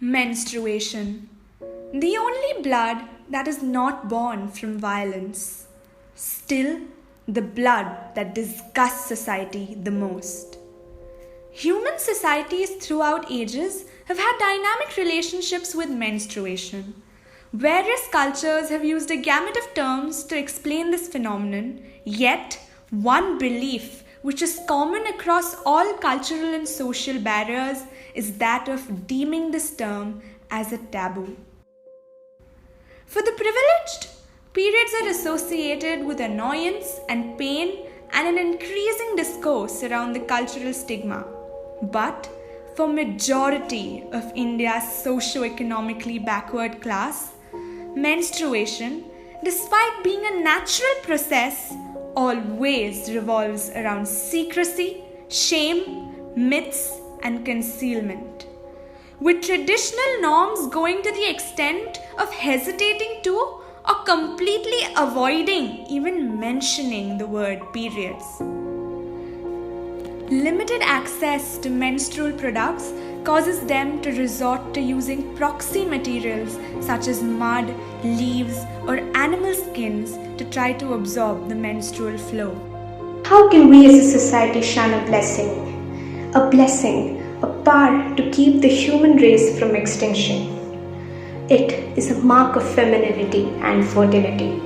Menstruation. The only blood that is not born from violence. Still, the blood that disgusts society the most. Human societies throughout ages have had dynamic relationships with menstruation. Various cultures have used a gamut of terms to explain this phenomenon, yet one belief which is common across all cultural and social barriers is that of deeming this term as a taboo. For the privileged, periods are associated with annoyance and pain and an increasing discourse around the cultural stigma. But for majority of India's socio-economically backward class, menstruation, despite being a natural process, always revolves around secrecy, shame, myths, and concealment. With traditional norms going to the extent of hesitating to or completely avoiding even mentioning the word periods. Limited access to menstrual products causes them to resort to using proxy materials such as mud, leaves, or animal skins to try to absorb the menstrual flow. How can we as a society shun a blessing? A blessing, a power to keep the human race from extinction. It is a mark of femininity and fertility,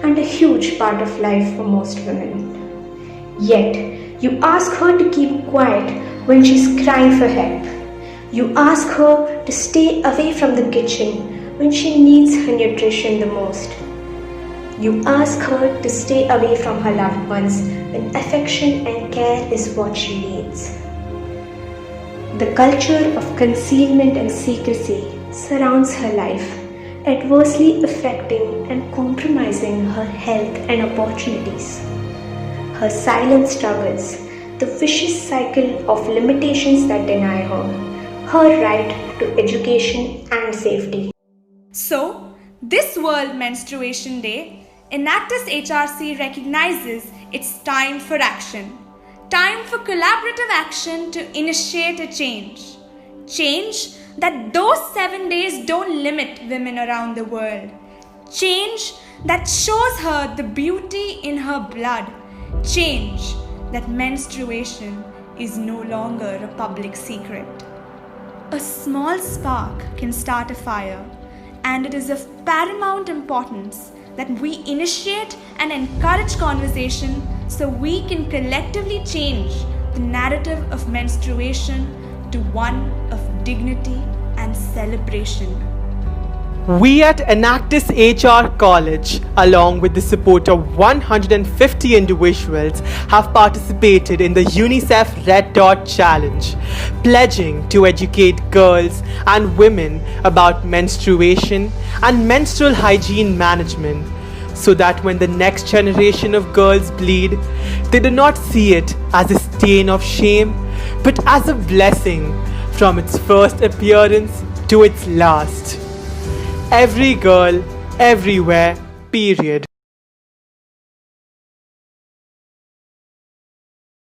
and a huge part of life for most women. Yet, you ask her to keep quiet when she's crying for help. You ask her to stay away from the kitchen when she needs her nutrition the most. You ask her to stay away from her loved ones when affection and care is what she needs. The culture of concealment and secrecy surrounds her life, adversely affecting and compromising her health and opportunities. Her silent struggles, the vicious cycle of limitations that deny her right to education and safety. So, this World Menstruation Day, Enactus H.R. recognizes it's time for action. Time for collaborative action to initiate a change. Change that those 7 days don't limit women around the world. Change that shows her the beauty in her blood. Change that menstruation is no longer a public secret. A small spark can start a fire, and it is of paramount importance that we initiate and encourage conversation so we can collectively change the narrative of menstruation to one of dignity and celebration. We at Enactus H.R. College, along with the support of 150 individuals, have participated in the UNICEF Red Dot Challenge, pledging to educate girls and women about menstruation and menstrual hygiene management, so that when the next generation of girls bleed, they do not see it as a stain of shame, but as a blessing from its first appearance to its last. Every girl, everywhere, period.